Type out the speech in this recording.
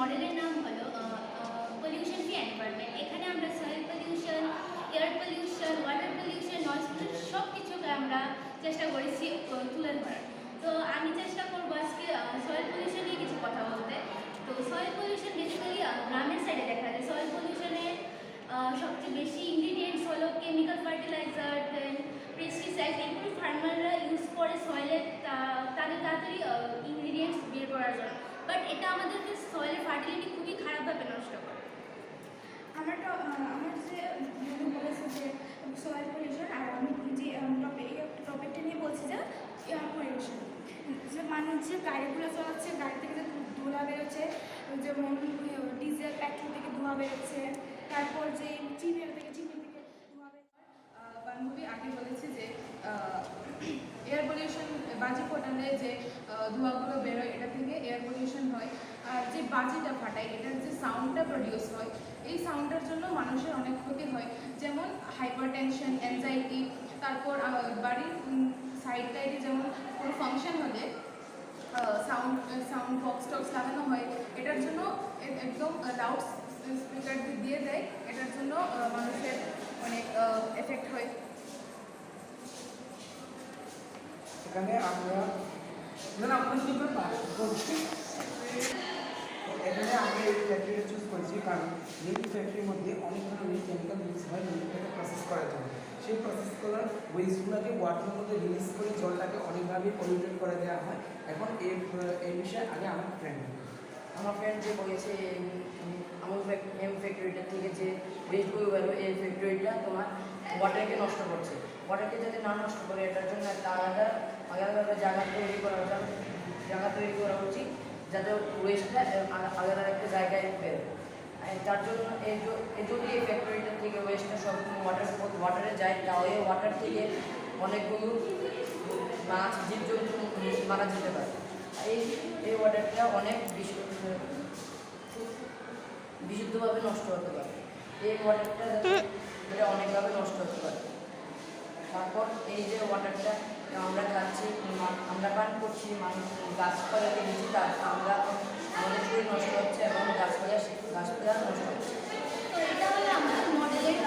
মডেলের নাম হলো পলিউশন ফ্রি এনভায়রনমেন্ট। এখানে আমরা soil pollution, air pollution, water pollution, noise pollution সব কিছুকে আমরা চেষ্টা করেছি তুলে ধরার। তো আমি চেষ্টা করবো আজকে সয়েল পলিউশন নিয়ে কিছু কথা বলতে। তো সয়েল পলিউশন বেসিক্যালি গ্রামের সাইডে দেখা যায়। সয়েল পলিউশনে সবচেয়ে বেশি ইনগ্রিডিয়েন্টস হলো কেমিক্যাল ফার্টিলাইজার, দেন পেস্টিসাইড, এগুলো ফার্মাররা ইউজ করে সয়েলে তাড়াতাড়ি ইনগ্রিডিয়েন্টস বের করার জন্য। বাট এটা আমাদেরকে সয়েলের ফার্টিলিটি খুবই খারাপভাবে নষ্ট করে। আমার যে বলেছে যে সয়েল পলিউশন, আর আমি যে টপিকটা নিয়ে বলছি যে এয়ার পলিউশন, যে মানুষ যে গাড়িগুলো চালাচ্ছে, গাড়ি থেকে যে ধোঁয়া বেরোচ্ছে, যেমন ডিজেল পেট্রোল থেকে ধোঁয়া বেরোচ্ছে, তারপর যে চিমের থেকে ধোঁয়া বেরোচ্ছে। বান্ধবী আগে বলেছে যে এয়ার পলিউশন, বাজি ফোটালে যে ধোঁয়াগুলো বেরোয় এটা থেকে এয়ার পলিউশন হয়। আর যে বাজিটা ফাটায় এটার যে সাউন্ডটা প্রডিউস হয়, এই সাউন্ডের জন্য মানুষের অনেক ক্ষতি হয়, যেমন হাইপার টেনশন, অ্যাংজাইটি। তারপর বাড়ির সাইড টাইডে যেমন কোনো ফাংশন হলে সাউন্ড বক্স টক্স লাগানো হয়, এটার জন্য একদম লাউড স্পিকার দিয়ে দেয়, এটার জন্য মানুষের অনেক এফেক্ট হয়। এখানে আমরা এখানে আমরা এই ফ্যাক্টরিটা চুজ করেছি কারণ মিল্ক ফ্যাক্টরির মধ্যে অনেক ধরনের কেমিক্যাল মিক্স হয় মিল্কটাকে প্রসেস করার জন্য। সেই প্রসেস করার ওয়েস্টগুলোকে ওয়াটারের মধ্যে রিলিজ করে জলটাকে অনেকভাবে পলিউটেড করে দেওয়া হয়। এখন এই বিষয়ে আগে আমার ফ্রেন্ড যে বলেছে আমার ফ্যাক্টরিটা থেকে যে ওয়েস্টগুলো বেরো, এই ফ্যাক্টরিটা তোমার ওয়াটারকে নষ্ট করছে। ওয়াটারকে যাতে না নষ্ট করে এটার জন্য একটা আলাদা জায়গা তৈরি করা উচিত, যাতে ওয়েস্টটা আলাদা একটা জায়গায় বেরোয়। তার জন্য যদি এই ফ্যাক্টরিটা থেকে ওয়েস্টটা সব ওয়াটারে যায়, তাহলে ওয়াটার থেকে অনেকগুলো মাছ, জীবজন্তু মারা যেতে পারে। এই ওয়াটারটা অনেক বিশুদ্ধভাবে নষ্ট হতে পারে। এই ওয়াটারটা এটা অনেকভাবে নষ্ট হতে পারে। তারপর এই যে ওয়াটারটা আমরা খাচ্ছি, আমরা পান করছি, গাছপালা দিচ্ছি, তার আমরা আমাদের শরীর নষ্ট হচ্ছে এবং গাছপালা নষ্ট হচ্ছে। তো এটা হলো আমাদের মডেলের